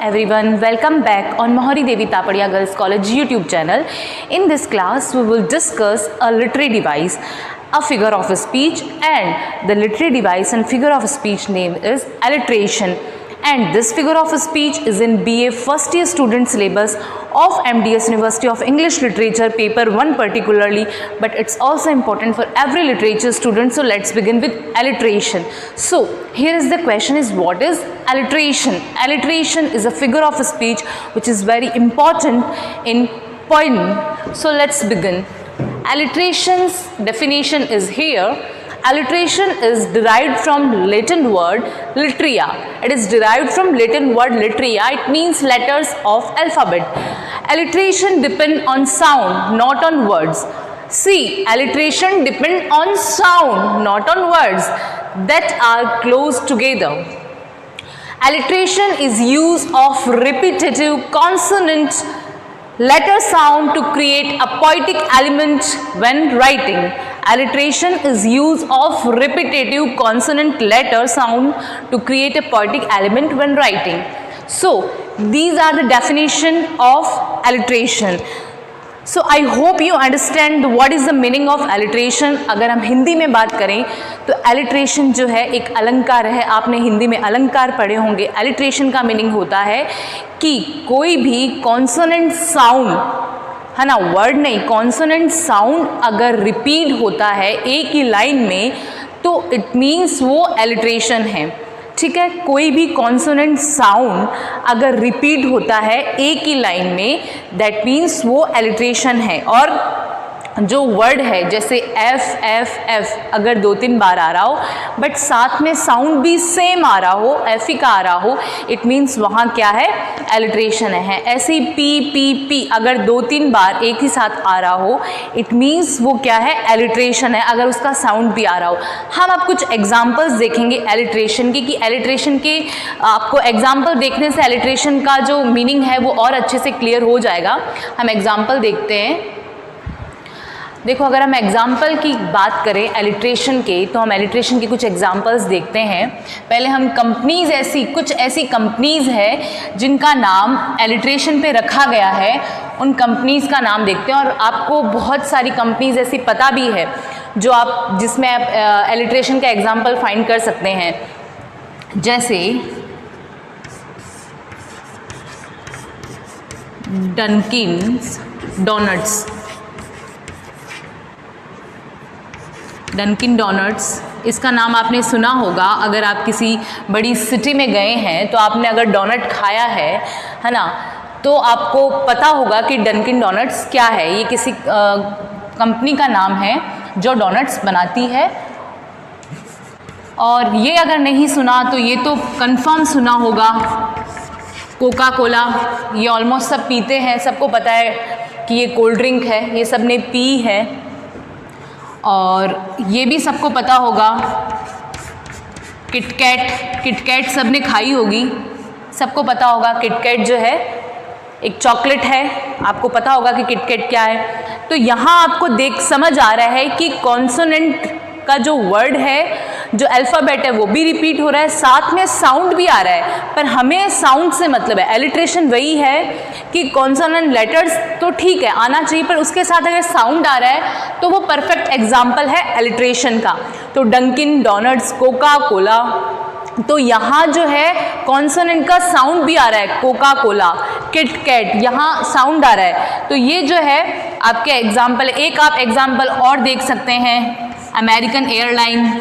everyone, welcome back on Mohari Devi Tapadia Girls College YouTube channel. In this class we will discuss a literary device, a figure of speech, and the literary device and figure of speech name is alliteration. And this figure of speech is in BA first year student syllabus of MDS University of English Literature paper 1 particularly, but it's also important for every literature student. So let's begin with alliteration. So here is the question is, what is alliteration? Alliteration is a figure of speech which is very important in poem. So let's begin. Alliteration's definition is here. Alliteration is derived from Latin word litteria. It is derived from Latin word litteria. It means letters of alphabet. Alliteration depend on sound, not on words. See, alliteration depend on sound, not on words that are close together. Alliteration is use of repetitive consonant letter sound to create a poetic element when writing. Alliteration is use of repetitive consonant letter sound to create a poetic element when writing. So these are the definition of alliteration. So I hope you understand what is the meaning of alliteration. अगर हम हिंदी में बात करें तो alliteration जो है एक अलंकार है. आपने हिंदी में अलंकार पढ़े होंगे. alliteration का मीनिंग होता है कि कोई भी कॉन्सोनेंट साउंड, है ना, वर्ड नहीं, कॉन्सोनेंट साउंड अगर रिपीट होता है एक ही लाइन में तो इट मीन्स वो एलिट्रेशन है. ठीक है, कोई भी कॉन्सोनेंट साउंड अगर रिपीट होता है एक ही लाइन में दैट मीन्स वो एलिट्रेशन है. और जो वर्ड है जैसे एफ एफ एफ अगर 2-3 बार आ रहा हो बट साथ में साउंड भी सेम आ रहा हो, एफ ही का आ रहा हो, इट मीन्स वहाँ क्या है, एलिट्रेशन है. ऐसे ही पी पी पी अगर 2-3 बार एक ही साथ आ रहा हो इट मीन्स वो क्या है, एलिट्रेशन है, अगर उसका साउंड भी आ रहा हो. हम अब कुछ एग्जाम्पल्स देखेंगे एलिट्रेशन की, कि एलिट्रेशन के आपको एग्जाम्पल देखने से एलिट्रेशन का जो मीनिंग है वो और अच्छे से क्लियर हो जाएगा. हम एग्जाम्पल देखते हैं. देखो, अगर हम एग्जाम्पल की बात करें एलिट्रेशन के तो हम एलिट्रेशन के कुछ एग्जाम्पल्स देखते हैं. पहले हम कंपनीज़, कुछ ऐसी कंपनीज़ है जिनका नाम एलिट्रेशन पे रखा गया है, उन कंपनीज़ का नाम देखते हैं. और आपको बहुत सारी कंपनीज़ ऐसी पता भी है जो आप जिसमें आप एलिट्रेशन का एग्जाम्पल फाइंड कर सकते हैं. जैसे डंकिन्स डोनट्स. डंकिन डोनट्स, इसका नाम आपने सुना होगा. अगर आप किसी बड़ी सिटी में गए हैं तो आपने अगर डोनट खाया है ना, तो आपको पता होगा कि डंकिन डोनट्स क्या है. ये किसी कंपनी का नाम है जो डोनट्स बनाती है. और ये अगर नहीं सुना तो ये तो कंफर्म सुना होगा, कोका कोला. ये ऑलमोस्ट सब पीते हैं, सबको पता है कि ये कोल्ड ड्रिंक है, ये सब ने पी है. और ये भी सबको पता होगा किटकैट सब ने खाई होगी, सबको पता होगा. किटकैट जो है एक चॉकलेट है, आपको पता होगा कि किटकैट क्या है. तो यहाँ आपको देख समझ आ रहा है कि कॉन्सोनेंट का जो वर्ड है, जो अल्फ़ाबेट है वो भी रिपीट हो रहा है, साथ में साउंड भी आ रहा है. पर हमें साउंड से मतलब है. एलिट्रेशन वही है कि कॉन्सोनेंट लेटर्स तो ठीक है आना चाहिए, पर उसके साथ अगर साउंड आ रहा है तो वो परफेक्ट एग्जाम्पल है एलिट्रेशन का. तो डंकिन डोनट्स, कोका कोला, तो यहाँ जो है कॉन्सोनेंट का साउंड भी आ रहा है. कोका कोला, किटकैट, यहाँ साउंड आ रहा है. तो ये जो है आपके एग्जाम्पल. एक आप एग्जाम्पल और देख सकते हैं, अमेरिकन एयरलाइन.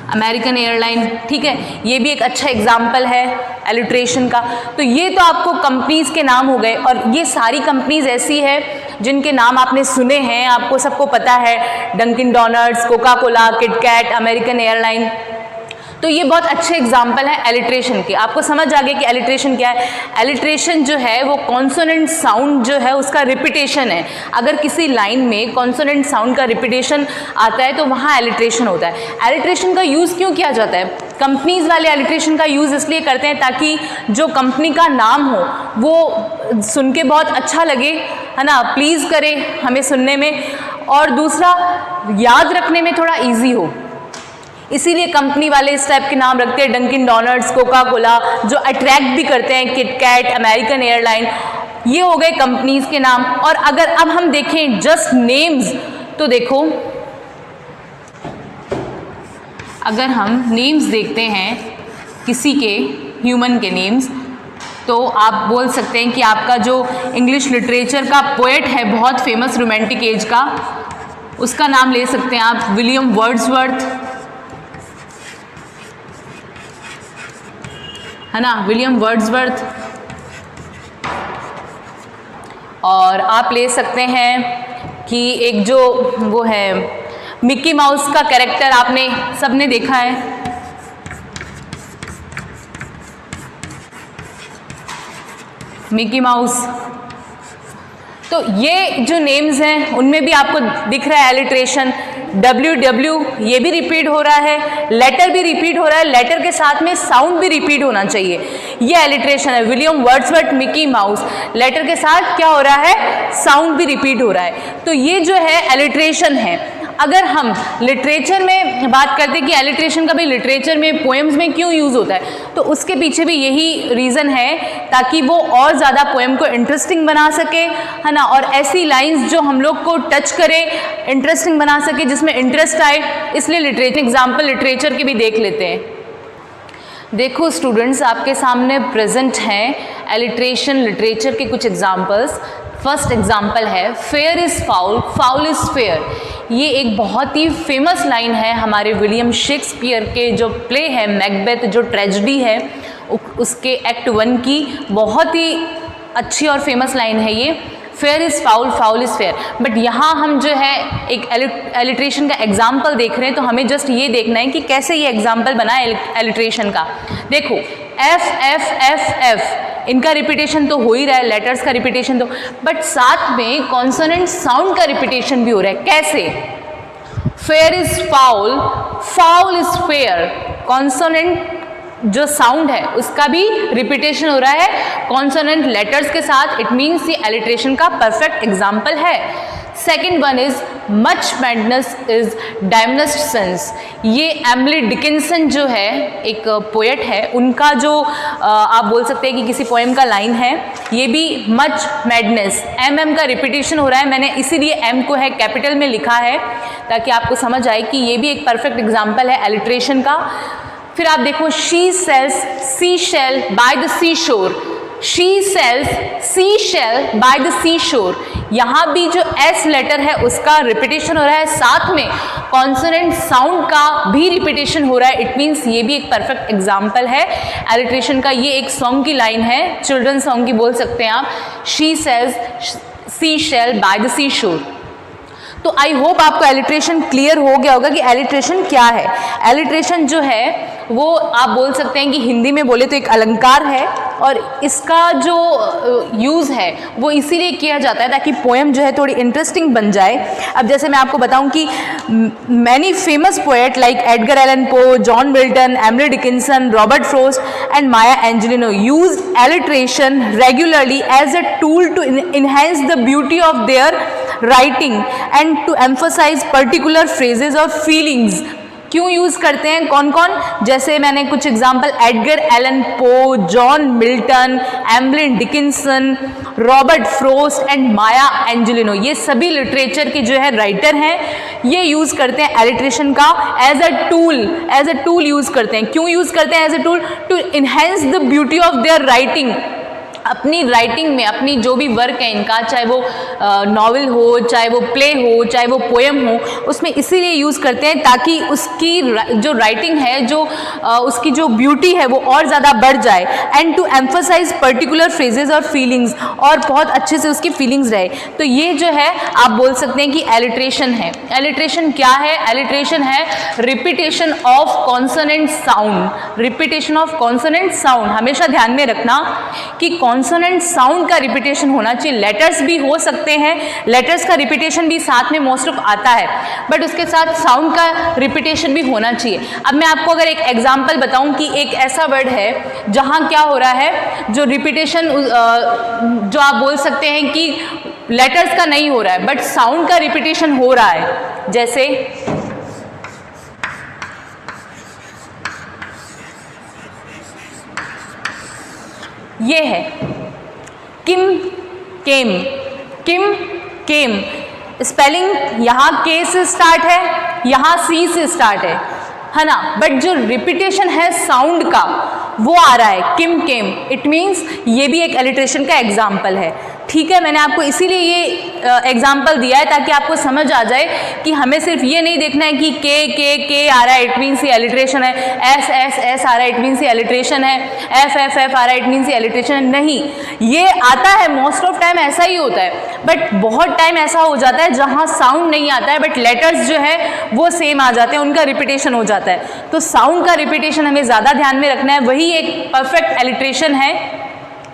अमेरिकन एयरलाइन, ठीक है, ये भी एक अच्छा एग्जाम्पल है एलिट्रेशन का. तो ये तो आपको कंपनीज़ के नाम हो गए. और ये सारी कंपनीज़ ऐसी है जिनके नाम आपने सुने हैं, आपको सबको पता है, Dunkin Donuts, Coca Cola, KitKat, American airline. तो ये बहुत अच्छे एग्जाम्पल हैं एलिट्रेशन के. आपको समझ आ गया कि एलिट्रेशन क्या है. एलिट्रेशन जो है वो कॉन्सोनेंट साउंड जो है उसका रिपीटेशन है. अगर किसी लाइन में कॉन्सोनेंट साउंड का रिपीटेशन आता है तो वहाँ एलिट्रेशन होता है. एलिट्रेशन का यूज़ क्यों किया जाता है? कंपनीज़ वाले एलिट्रेशन का यूज़ इसलिए करते हैं ताकि जो कंपनी का नाम हो वो सुन के बहुत अच्छा लगे, है ना, प्लीज़ करे हमें सुनने में, और दूसरा याद रखने में थोड़ा इजी हो. इसीलिए कंपनी वाले इस टाइप के नाम रखते हैं, डंकिन डोनट्स, कोका कोला, जो अट्रैक्ट भी करते हैं, किटकैट, अमेरिकन एयरलाइन, ये हो गए कंपनीज के नाम। और अगर अब हम देखें जस्ट नेम्स, तो देखो अगर हम नेम्स देखते हैं किसी के, ह्यूमन के नेम्स, तो आप बोल सकते हैं कि आपका जो इंग्लिश लिटरेचर का पोएट है बहुत फेमस रोमांटिक एज का, उसका नाम ले सकते हैं आप, विलियम वर्ड्सवर्थ, है ना, विलियम वर्ड्सवर्थ। और आप ले सकते हैं कि एक जो वो है मिक्की माउस का कैरेक्टर, आपने सबने देखा है, मिकी माउस। तो ये जो नेम्स हैं उनमें भी आपको दिख रहा है एलिट्रेशन, WW ये भी रिपीट हो रहा है, लेटर भी रिपीट हो रहा है, लेटर के साथ में साउंड भी रिपीट होना चाहिए, ये एलिट्रेशन है। William Wordsworth, Mickey Mouse, letter के साथ क्या हो रहा है, साउंड भी रिपीट हो रहा है। तो ये जो है एलिट्रेशन है। अगर हम लिटरेचर में बात करते हैं कि एलिट्रेशन का भी लिटरेचर में, पोएम्स में क्यों यूज़ होता है, तो उसके पीछे भी यही रीज़न है ताकि वो और ज़्यादा पोएम को इंटरेस्टिंग बना सके, है ना, और ऐसी लाइंस जो हम लोग को टच करे, इंटरेस्टिंग बना सके, जिसमें इंटरेस्ट आए। इसलिए लिटरेचर, एग्जाम्पल लिटरेचर के भी देख लेते हैं। देखो स्टूडेंट्स, आपके सामने प्रेजेंट हैं एलिट्रेशन लिटरेचर के कुछ एग्जाम्पल्स। फर्स्ट एग्जाम्पल है fair is foul, foul is fair. ये एक बहुत ही फेमस लाइन है हमारे विलियम शेक्सपियर के जो प्ले है मैकबेथ, जो ट्रेजेडी है, उसके एक्ट 1 की बहुत ही अच्छी और फेमस लाइन है ये, fair is foul, foul is fair. But यहाँ हम जो है एक एलिट्रेशन का एग्जाम्पल देख रहे हैं, तो हमें जस्ट ये देखना है कि कैसे ये एग्जाम्पल बना है एलिट्रेशन का। देखो एफ एफ एफ एफ, इनका रिपीटेशन तो हो ही रहा है, लेटर्स का रिपीटेशन तो, बट साथ में कॉन्सोनेंट साउंड का रिपीटेशन भी हो रहा है। कैसे? Fair is foul, foul is fair, consonant जो साउंड है उसका भी रिपीटेशन हो रहा है कॉन्सोनेंट लेटर्स के साथ। इट मीन्स ये एलिट्रेशन का परफेक्ट एग्जाम्पल है। Second one is much madness is divinest sense. ये एमिली डिकिंसन जो है एक पोएट है, उनका जो आप बोल सकते हैं कि किसी पोएम का लाइन है, ये भी मच मैडनेस, एम का रिपीटेशन हो रहा है। मैंने इसीलिए एम को है कैपिटल में लिखा है ताकि आपको समझ आए कि ये भी एक परफेक्ट एग्जाम्पल है एलिट्रेशन का। फिर आप देखो she sells sea shell by the sea shore, she sells sea shell by the sea shore. यहाँ भी जो एस लेटर है उसका रिपीटेशन हो रहा है, साथ में कॉन्सोनेंट साउंड का भी रिपीटेशन हो रहा है। इट मीन्स ये भी एक परफेक्ट एग्जाम्पल है एलिट्रेशन का। ये एक सॉन्ग की लाइन है, चिल्ड्रन सॉन्ग की बोल सकते हैं आप, she sells sea shell by the sea shore. तो आई होप आपको एलिट्रेशन क्लियर हो गया होगा कि एलिट्रेशन क्या है। एलिट्रेशन जो है वो आप बोल सकते हैं कि हिंदी में बोले तो एक अलंकार है, और इसका जो यूज़ है वो इसीलिए किया जाता है ताकि पोएम जो है थोड़ी इंटरेस्टिंग बन जाए। अब जैसे मैं आपको बताऊं कि many famous poet like Edgar Allan Poe, John Milton, Emily Dickinson, Robert Frost and Maya Angelou use alliteration regularly as a tool to enhance the beauty of their writing and to emphasise particular phrases और feelings. क्यों use करते हैं, कौन कौन? जैसे मैंने कुछ example, Edgar Allan Poe, John Milton, Emily Dickinson, Robert Frost and Maya Angelou, ये सभी लिटरेचर के जो है राइटर हैं। ये यूज़ करते हैं एलिट्रेशन का एज अ टूल यूज़ करते हैं। क्यों यूज़ करते हैं as a tool? To enhance the beauty of their writing. अपनी राइटिंग में, अपनी जो भी वर्क है इनका, चाहे वो नॉवेल हो, चाहे वो प्ले हो, चाहे वो पोएम हो, उसमें इसीलिए यूज़ करते हैं ताकि उसकी जो राइटिंग है, जो उसकी जो ब्यूटी है वो और ज़्यादा बढ़ जाए, and to emphasise particular phrases और फीलिंग्स, और बहुत अच्छे से उसकी फीलिंग्स रहे। तो ये जो है आप बोल सकते हैं कि एलिट्रेशन है। एलिट्रेशन क्या है? एलिट्रेशन है repetition of consonant sound. Repetition of consonant sound, हमेशा ध्यान में रखना कि कॉन्सोनेंट साउंड का रिपीटेशन होना चाहिए। लेटर्स भी हो सकते हैं, लेटर्स का रिपीटेशन भी साथ में मोस्ट ऑफ आता है, बट उसके साथ साउंड का रिपीटेशन भी होना चाहिए। अब मैं आपको अगर एक एग्जांपल बताऊं कि एक ऐसा वर्ड है जहां क्या हो रहा है, जो रिपीटेशन जो आप बोल सकते हैं कि लेटर्स का नहीं हो रहा है बट साउंड का रिपीटेशन हो रहा है, जैसे ये है किम केम, किम केम। स्पेलिंग यहाँ के से स्टार्ट है, यहाँ सी से स्टार्ट है ना, बट जो रिपीटेशन है साउंड का वो आ रहा है किम केम। इट मीन्स ये भी एक एलिट्रेशन का एग्जाम्पल है। ठीक है, मैंने आपको इसीलिए ये एग्जाम्पल दिया है ताकि आपको समझ आ जाए कि हमें सिर्फ ये नहीं देखना है कि के आ रहा है इट मीन्स ये एलिट्रेशन है, एस एस एस आ रहा है इट मीन्स ये एलिट्रेशन है, एफ एफ एफ आ रहा है इट मीन्स ये एलिट्रेशन है। नहीं, ये आता है मोस्ट ऑफ टाइम ऐसा ही होता है, बट बहुत टाइम ऐसा हो जाता है जहाँ साउंड नहीं आता है बट लेटर्स जो है वो सेम आ जाते हैं, उनका रिपीटेशन हो जाता है। तो साउंड का रिपीटेशन हमें ज़्यादा ध्यान में रखना है, वही एक परफेक्ट एलिट्रेशन है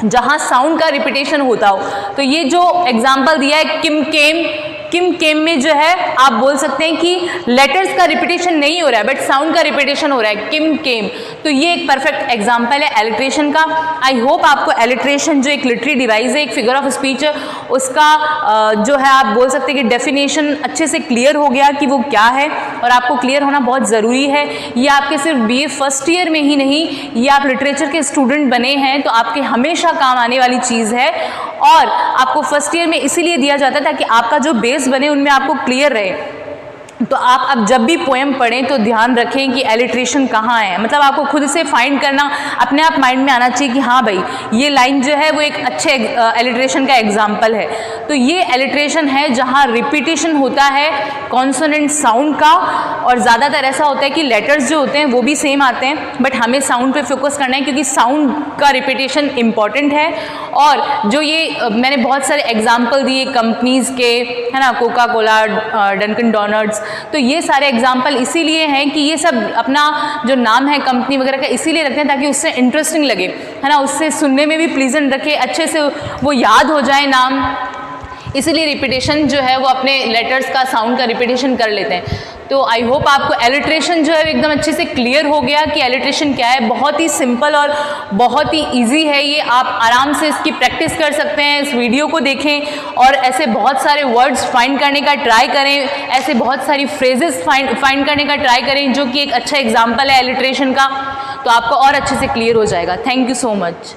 जहाँ साउंड का रिपीटेशन होता हो। तो ये जो एग्जाम्पल दिया है किम केम, किम केम में जो है आप बोल सकते हैं कि लेटर्स का रिपीटेशन नहीं हो रहा है बट साउंड का रिपीटेशन हो रहा है किम केम। तो ये एक परफेक्ट एग्जाम्पल है एलिट्रेशन का। आई होप आपको एलिट्रेशन जो एक लिटरेरी डिवाइस है, एक फिगर ऑफ स्पीच है, उसका जो है आप बोल सकते हैं कि डेफिनेशन अच्छे से क्लियर हो गया कि वो क्या है, और आपको क्लियर होना बहुत ज़रूरी है। ये आपके सिर्फ BA फर्स्ट ईयर में ही नहीं, ये आप लिटरेचर के स्टूडेंट बने हैं तो आपके हमेशा काम आने वाली चीज़ है, और आपको फर्स्ट ईयर में इसीलिए दिया जाता है ताकि आपका जो बेस बने उनमें आपको क्लियर रहे। तो आप अब जब भी पोएम पढ़ें तो ध्यान रखें कि एलिट्रेशन कहाँ है, मतलब आपको खुद से फाइंड करना अपने आप माइंड में आना चाहिए कि हाँ भाई ये लाइन जो है वो एक अच्छे एलिट्रेशन का एग्जाम्पल है। तो ये एलिट्रेशन है जहाँ रिपीटेशन होता है कॉन्सोनेंट साउंड का, और ज़्यादातर ऐसा होता है कि लेटर्स जो होते हैं वो भी सेम आते हैं बट हमें साउंड पे फोकस करना है क्योंकि साउंड का रिपीटेशन इम्पॉर्टेंट है। और जो ये मैंने बहुत सारे एग्जाम्पल दिए कंपनीज़ के, है ना, कोका कोला, डंकन डोनट्स, तो ये सारे एग्जाम्पल इसीलिए हैं कि ये सब अपना जो नाम है कंपनी वगैरह का इसीलिए रखते हैं ताकि उससे इंटरेस्टिंग लगे, है ना, उससे सुनने में भी प्लीजेंट रखे, अच्छे से वो याद हो जाए नाम। इसीलिए रिपीटेशन जो है वो अपने लेटर्स का साउंड का रिपीटेशन कर लेते हैं। तो आई होप आपको एलिट्रेशन जो है एकदम अच्छे से क्लियर हो गया कि एलिट्रेशन क्या है। बहुत ही सिंपल और बहुत ही इजी है ये, आप आराम से इसकी प्रैक्टिस कर सकते हैं। इस वीडियो को देखें और ऐसे बहुत सारे वर्ड्स फाइंड करने का ट्राई करें, ऐसे बहुत सारी फ्रेजेस फाइंड करने का ट्राई करें जो कि एक अच्छा एग्जाम्पल है एलिट्रेशन का, तो आपको और अच्छे से क्लियर हो जाएगा। Thank you so much.